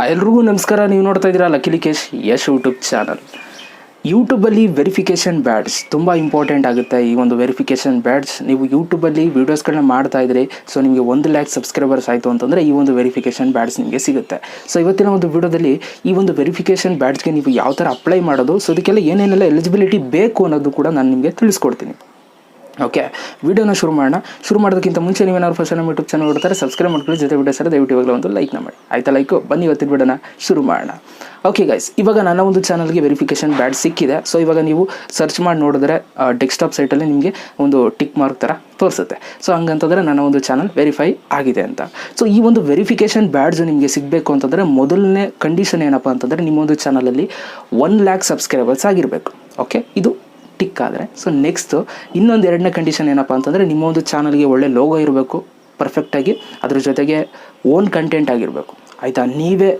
ಎಲ್ರಿಗೂ ನಮಸ್ಕಾರ. ನೀವು ನೋಡ್ತಾ ಇದ್ದೀರಾ ಲಕ್ಕೇಶ್ ಯಶ್ ಯೂಟ್ಯೂಬ್ ಚಾನಲ್. ಯೂಟ್ಯೂಬಲ್ಲಿ ವೆರಿಫಿಕೇಷನ್ ಬ್ಯಾಡ್ಜ್ ತುಂಬ ಇಂಪಾರ್ಟೆಂಟ್ ಆಗುತ್ತೆ. ಈ ಒಂದು ವೆರಿಫಿಕೇಷನ್ ಬ್ಯಾಡ್ಜ್ ನೀವು ಯೂಟ್ಯೂಬಲ್ಲಿ ವೀಡಿಯೋಸ್ಗಳನ್ನ ಮಾಡ್ತಾ ಇದ್ರಿ, ಸೊ ನಿಮಗೆ 1,00,000 ಸಬ್ಸ್ಕ್ರೈಬರ್ಸ್ ಆಯಿತು ಅಂತಂದರೆ ಈ ಒಂದು ವೆರಿಫಿಕೇಷನ್ ಬ್ಯಾಡ್ಜ್ ನಿಮಗೆ ಸಿಗುತ್ತೆ. ಸೊ ಇವತ್ತಿನ ಒಂದು ವಿಡಿಯೋದಲ್ಲಿ ಈ ಒಂದು ವೆರಿಫಿಕೇಷನ್ ಬ್ಯಾಡ್ಜ್ಗೆ ನೀವು ಯಾವ ಥರ ಅಪ್ಲೈ ಮಾಡೋದು, ಸೊ ಅದಕ್ಕೆಲ್ಲ ಏನೇನೆಲ್ಲ ಎಲಿಜಿಬಿಲಿಟಿ ಬೇಕು ಅನ್ನೋದು ಕೂಡ ನಾನು ನಿಮಗೆ ತಿಳಿಸ್ಕೊಡ್ತೀನಿ. ಓಕೆ, ವಿಡಿಯೋನ ಶುರು ಮಾಡೋದಕ್ಕಿಂತ ಮುಂಚೆ ನೀವೇನಾದ್ರು ಫಸ್ಟ್ ನಮ್ಮ ಯೂಟ್ಯೂಬ್ ಚಾನಲ್ ನೋಡ್ತಾರೆ ಸಬ್ಸ್ಕ್ರೈಬ್ ಮಾಡ್ಕೊಳ್ಳಿ. ಜೊತೆ ವಿಡಿಯೋ ಸರ್ ದಯವಿಟ್ಟು ಇವಾಗಲೇ ಒಂದು ಲೈಕ್ನ ಮಾಡಿ. ಆಯಿತಾ? ಲೈಕು ಬನ್ನಿ, ಇವತ್ತಿನ ವಿಡಿಯೋನ ಶುರು ಮಾಡೋಣ. ಓಕೆ ಗೈಸ್, ಇವಾಗ ನನ್ನ ಒಂದು ಚಾನಲ್ಗೆ ವೆರಿಫಿಕೇಷನ್ ಬ್ಯಾಡ್ಜ್ ಸಿಕ್ಕಿದೆ. ಸೊ ಇವಾಗ ನೀವು ಸರ್ಚ್ ಮಾಡಿ ನೋಡಿದ್ರೆ ಡೆಸ್ಕ್ಟಾಪ್ ಸೈಟಲ್ಲಿ ನಿಮಗೆ ಒಂದು ಟಿಕ್ ಮಾರ್ಕ್ ಥರ ತೋರಿಸುತ್ತೆ. ಸೊ ಹಂಗಂತಂದರೆ ನನ್ನ ಒಂದು ಚಾನಲ್ ವೆರಿಫೈ ಆಗಿದೆ ಅಂತ. ಸೊ ಈ ಒಂದು ವೆರಿಫಿಕೇಷನ್ ಬ್ಯಾಡ್ಜ್ ನಿಮಗೆ ಸಿಗಬೇಕು ಅಂತಂದರೆ ಮೊದಲನೇ ಕಂಡೀಷನ್ ಏನಪ್ಪ ಅಂತಂದರೆ ನಿಮ್ಮೊಂದು ಚಾನಲಲ್ಲಿ 1,00,000 ಸಬ್ಸ್ಕ್ರೈಬರ್ಸ್ ಆಗಿರಬೇಕು. ಓಕೆ, ಇದು ಟಿಕ್ ಆದರೆ. ಸೊ ನೆಕ್ಸ್ಟು ಇನ್ನೊಂದು ಎರಡನೇ ಕಂಡೀಷನ್ ಏನಪ್ಪ ಅಂತಂದರೆ ನಿಮ್ಮ ಒಂದು ಚಾನಲ್ಗೆ ಒಳ್ಳೆ ಲೋಗೋ ಇರಬೇಕು ಪರ್ಫೆಕ್ಟಾಗಿ, ಅದ್ರ ಜೊತೆಗೆ ಓನ್ ಕಂಟೆಂಟ್ ಆಗಿರಬೇಕು. ಆಯಿತಾ? ನೀವೇ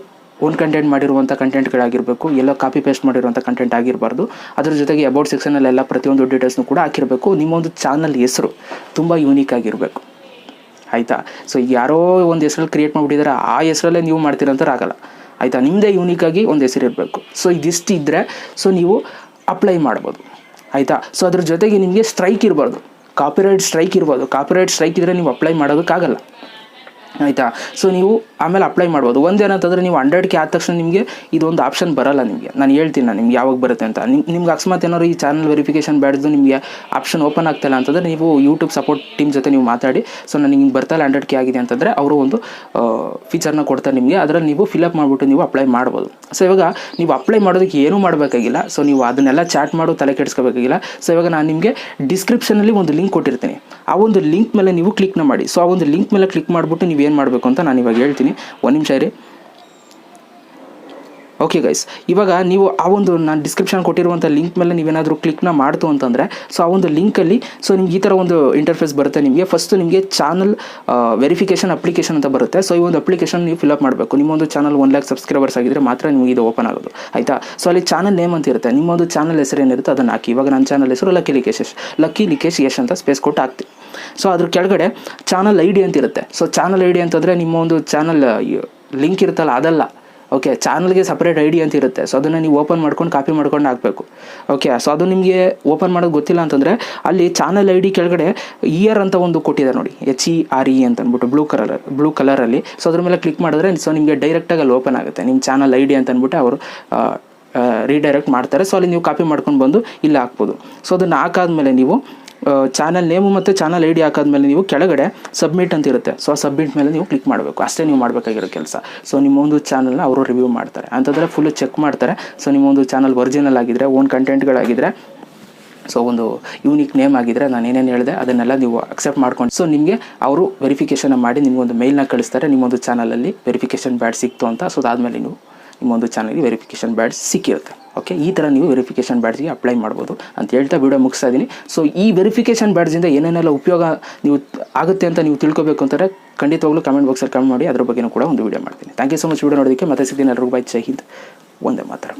ಓನ್ ಕಂಟೆಂಟ್ ಮಾಡಿರುವಂಥ ಕಂಟೆಂಟ್ಗಳಾಗಿರಬೇಕು, ಎಲ್ಲ ಕಾಪಿ ಪೇಸ್ಟ್ ಮಾಡಿರುವಂಥ ಕಂಟೆಂಟ್ ಆಗಿರಬಾರ್ದು. ಅದ್ರ ಜೊತೆಗೆ ಅಬೌಟ್ ಸೆಕ್ಷನಲ್ಲೆಲ್ಲ ಪ್ರತಿಯೊಂದು ಡೀಟೇಲ್ಸ್ನು ಕೂಡ ಹಾಕಿರಬೇಕು. ನಿಮ್ಮೊಂದು ಚಾನಲ್ ಹೆಸರು ತುಂಬ ಯೂನಿಕ್ ಆಗಿರಬೇಕು. ಆಯಿತಾ? ಸೊ ಯಾರೋ ಒಂದು ಹೆಸರಲ್ಲಿ ಕ್ರಿಯೇಟ್ ಮಾಡಿಬಿಟ್ಟಿದ್ದಾರೆ, ಆ ಹೆಸರಲ್ಲೇ ನೀವು ಮಾಡ್ತೀರಂತ ಆಗಲ್ಲ. ಆಯಿತಾ? ನಿಮ್ಮದೇ ಯೂನಿಕಾಗಿ ಒಂದು ಹೆಸರು ಇರಬೇಕು. ಸೊ ಇದಿಷ್ಟು ಇದ್ದರೆ ಸೊ ನೀವು ಅಪ್ಲೈ ಮಾಡ್ಬೋದು. ಆಯಿತಾ? ಸೊ ಅದ್ರ ಜೊತೆಗೆ ನಿಮಗೆ ಸ್ಟ್ರೈಕ್ ಇರಬಾರ್ದು, ಕಾಪಿರೈಟ್ ಸ್ಟ್ರೈಕ್ ಇರ್ಬೋದು. ಕಾಪಿರೈಟ್ ಸ್ಟ್ರೈಕ್ ಇದ್ದರೆ ನೀವು ಅಪ್ಲೈ ಮಾಡೋದಕ್ಕಾಗಲ್ಲ. ಆಯಿತಾ? ಸೊ ನೀವು ಆಮೇಲೆ ಅಪ್ಲೈ ಮಾಡ್ಬೋದು. ಒಂದೇನಂತಂದರೆ ನೀವು 100K ಆದ ತಕ್ಷಣ ನಿಮಗೆ ಇದೊಂದು ಆಪ್ಷನ್ ಬರೋಲ್ಲ. ನಿಮಗೆ ನಾನು ಹೇಳ್ತೀನಿ ನಿಮ್ಗೆ ಯಾವಾಗ ಬರುತ್ತೆ ಅಂತ. ನಿಮ್ಗೆ ಅಕಸ್ಮಾತ್ ಏನಾದ್ರು ಈ ಚಾನಲ್ ವೆರಿಫಿಕೇಷನ್ ಬ್ಯಾಡ್ದು ನಿಮಗೆ ಆಪ್ಷನ್ ಓಪನ್ ಆಗ್ತಾಯಿಲ್ಲ ಅಂತಂದರೆ ನೀವು ಯೂಟ್ಯೂಬ್ ಸಪೋರ್ಟ್ ಟೀಮ್ ಜೊತೆ ನೀವು ಮಾತಾಡಿ, ಸೊ ನನಗೆ ಹಿಂಗೆ ಬರ್ತಾಯಿಲ್ಲ 100K ಆಗಿದೆ ಅಂತಂದರೆ ಅವರು ಒಂದು ಫೀಚರ್ನ ಕೊಡ್ತಾರೆ ನಿಮಗೆ. ಅದರಲ್ಲಿ ನೀವು ಫಿಲಪ್ ಮಾಡಿಬಿಟ್ಟು ನೀವು ಅಪ್ಲೈ ಮಾಡ್ಬೋದು. ಸೊ ಇವಾಗ ನೀವು ಅಪ್ಲೈ ಮಾಡೋದಕ್ಕೆ ಏನೂ ಮಾಡಬೇಕಾಗಿಲ್ಲ. ಸೊ ನೀವು ಅದನ್ನೆಲ್ಲ ಚಾಟ್ ಮಾಡೋ ತಲೆ ಕೆಡಿಸ್ಕೋಬೇಕಾಗಿಲ್ಲ. ಸೊ ಇವಾಗ ನಾನು ನಿಮಗೆ ಡಿಸ್ಕ್ರಿಪ್ಷನಲ್ಲಿ ಒಂದು ಲಿಂಕ್ ಕೊಟ್ಟಿರ್ತೀನಿ, ಆ ಒಂದು ಲಿಂಕ್ ಮೇಲೆ ನೀವು ಕ್ಲಿಕ್ನ ಮಾಡಿ. ಸೊ ಆ ಒಂದು ಲಿಂಕ್ ಮೇಲೆ ಕ್ಲಿಕ್ ಮಾಡಿಬಿಟ್ಟು ನೀವು ಏನು ಮಾಡಬೇಕು ಅಂತ ನಾನು ಇವಾಗ ಹೇಳ್ತೀನಿ. ಒಂದು ನಿಮಿಷ ಇರಿ. ಓಕೆ ಗೈಸ್, ಇವಾಗ ನೀವು ಆ ಒಂದು ನಾನು ಡಿಸ್ಕ್ರಿಪ್ಷನ್ ಕೊಟ್ಟಿರುವಂಥ ಲಿಂಕ್ ಮೇಲೆ ನೀವೇನಾದರೂ ಕ್ಲಿಕ್ನ ಮಾಡ್ತು ಅಂತಂದರೆ ಸೊ ಆ ಒಂದು ಲಿಂಕಲ್ಲಿ ಸೊ ನಿಮ್ಗೆ ಈ ಥರ ಒಂದು ಇಂಟರ್ಫೇಸ್ ಬರುತ್ತೆ. ನಿಮಗೆ ಫಸ್ಟು ನಿಮಗೆ ಚಾನಲ್ ವೆರಿಫಿಕೇಷನ್ ಅಪ್ಲಿಕೇಶನ್ ಅಂತ ಬರುತ್ತೆ. ಸೊ ಈ ಒಂದು ಅಪ್ಲಿಕೇಶನ್ ನೀವು ಫಿಲಪ್ ಮಾಡಬೇಕು. ನಿಮ್ಮೊಂದು ಚಾನಲ್ 1,00,000 ಸಬ್ಸ್ಕ್ರೈಬರ್ಸ್ ಆಗಿದ್ದರೆ ಮಾತ್ರ ನಿಮಗೆ ಇದು ಓಪನ್ ಆಗೋದು. ಆಯಿತಾ? ಸೊ ಅಲ್ಲಿ ಚಾನಲ್ ನೇಮ್ ಅಂತ ಇರುತ್ತೆ, ನಿಮ್ಮೊಂದು ಚಾನಲ್ ಹೆಸರು ಏನಿರುತ್ತೆ ಅದನ್ನು ಹಾಕಿ. ಇವಾಗ ನನ್ನ ಚಾನಲ್ ಹೆಸರು ಲಕ್ಕೇಶ್ ಯಶ್ ಅಂತ ಸ್ಪೇಸ್ ಕೊಟ್ಟು ಹಾಕ್ತೀವಿ. ಸೊ ಅದ್ರ ಕೆಳಗಡೆ ಚಾನಲ್ ID ಅಂತ ಇರುತ್ತೆ. ಸೊ ಚಾನಲ್ ID ಅಂತಂದರೆ ನಿಮ್ಮ ಒಂದು ಚಾನಲ್ ಲಿಂಕ್ ಇರುತ್ತಲ್ಲ ಅದಲ್ಲ. ಓಕೆ, ಚಾನಲ್ಗೆ ಸಪ್ರೇಟ್ ID ಅಂತ ಇರುತ್ತೆ. ಸೊ ಅದನ್ನು ನೀವು ಓಪನ್ ಮಾಡ್ಕೊಂಡು ಕಾಪಿ ಮಾಡ್ಕೊಂಡು ಹಾಕಬೇಕು. ಓಕೆ, ಸೊ ಅದು ನಿಮಗೆ ಓಪನ್ ಮಾಡೋದು ಗೊತ್ತಿಲ್ಲ ಅಂತಂದರೆ ಅಲ್ಲಿ ಚಾನಲ್ ID ಕೆಳಗಡೆ ಇಯರ್ ಅಂತ ಒಂದು ಕೊಟ್ಟಿದ್ದಾರೆ ನೋಡಿ, HERE ಅಂತ ಅಂದ್ಬಿಟ್ಟು ಬ್ಲೂ ಕಲರಲ್ಲಿ. ಸೊ ಅದ್ರ ಮೇಲೆ ಕ್ಲಿಕ್ ಮಾಡಿದ್ರೆ ಸೊ ನಿಮಗೆ ಡೈರೆಕ್ಟಾಗಿ ಅಲ್ಲಿ ಓಪನ್ ಆಗುತ್ತೆ. ನಿಮ್ಮ ಚಾನಲ್ ID ಅಂತ ಅಂದ್ಬಿಟ್ಟು ಅವರು ರೀಡೈರೆಕ್ಟ್ ಮಾಡ್ತಾರೆ. ಸೊ ಅಲ್ಲಿ ನೀವು ಕಾಪಿ ಮಾಡ್ಕೊಂಡು ಬಂದು ಇಲ್ಲಿ ಹಾಕ್ಬೋದು. ಸೊ ಅದನ್ನು ಹಾಕಾದ್ಮೇಲೆ ನೀವು ಚಾನಲ್ ನೇಮು ಮತ್ತು ಚಾನಲ್ ID ಹಾಕಾದ್ಮೇಲೆ ನೀವು ಕೆಳಗಡೆ ಸಬ್ಮಿಟ್ ಅಂತ ಇರುತ್ತೆ. ಸೊ ಆ ಸಬ್ಮಿಟ್ ಮೇಲೆ ನೀವು ಕ್ಲಿಕ್ ಮಾಡಬೇಕು. ಅಷ್ಟೇ ನೀವು ಮಾಡಬೇಕಾಗಿರೋ ಕೆಲಸ. ಸೊ ನಿಮ್ಮೊಂದು ಚಾನಲ್ನ ಅವರು ರಿವ್ಯೂ ಮಾಡ್ತಾರೆ, ಅಂತಂದರೆ ಫುಲ್ಲು ಚೆಕ್ ಮಾಡ್ತಾರೆ. ಸೊ ನಿಮ್ಮೊಂದು ಚಾನಲ್ ಒರಿಜಿನಲ್ ಆಗಿದ್ದರೆ, ಓನ್ ಕಂಟೆಂಟ್ಗಳಾಗಿದ್ದರೆ, ಸೊ ಒಂದು ಯೂನಿಕ್ ನೇಮ್ ಆಗಿದ್ದರೆ, ನಾನು ಏನೇನು ಹೇಳಿದೆ ಅದನ್ನೆಲ್ಲ ನೀವು ಅಕ್ಸೆಪ್ಟ್ ಮಾಡ್ಕೊಂಡು ಸೊ ನಿಮಗೆ ಅವರು ವೆರಿಫಿಕೇಷನ್ ಮಾಡಿ ನಿಮಗೊಂದು ಮೇಲ್ನ ಕಳಿಸ್ತಾರೆ, ನಿಮ್ಮೊಂದು ಚಾನಲಲ್ಲಿ ವೆರಿಫಿಕೇಷನ್ ಬ್ಯಾಡ್ಜ್ ಸಿಕ್ತು ಅಂತ. ಸೊ ಅದಾದಮೇಲೆ ನೀವು ನಿಮ್ಮೊಂದು ಚಾನಲ್ಗೆ ವೆರಿಫಿಕೇಷನ್ ಬ್ಯಾಡ್ಜ್ ಸಿಕ್ಕಿರುತ್ತೆ. ಓಕೆ, ಈ ಥರ ನೀವು ವೆರಿಫಿಕೇಷನ್ ಬ್ಯಾಡ್ಜ್ಗೆ ಅಪ್ಲೈ ಮಾಡ್ಬೋದು ಅಂತ ಹೇಳ್ತಾ ವಿಡಿಯೋ ಮುಗಿಸ್ತಾ ಇದ್ದೀನಿ. ಸೊ ಈ ವೆರಿಫಿಕೇಷನ್ ಬ್ಯಾಡ್ಜಿಂದ ಏನೇನೆಲ್ಲ ಉಪಯೋಗ ನೀವು ಆಗುತ್ತೆ ಅಂತ ನೀವು ತಿಳ್ಕೊಬೇಕು ಅಂತಾರೆ ಖಂಡಿತವಾಗ್ಲೂ ಕಮೆಂಟ್ ಬಾಕ್ಸಲ್ಲಿ ಕಮೆಂಟ್ ಮಾಡಿ, ಅದ್ರ ಬಗ್ಗೆನೂ ಕೂಡ ಒಂದು ವಿಡಿಯೋ ಮಾಡ್ತೀನಿ. Thank you so much video ನೋಡೋದಕ್ಕೆ. ಮತ್ತೆ ಸಿಗ್ತೀನಿ. ಎಲ್ಲರಿಗೂ ಬೈ. ಜೈ ಹಿಂದ್, ಒಂದೇ ಮಾತ್ರ.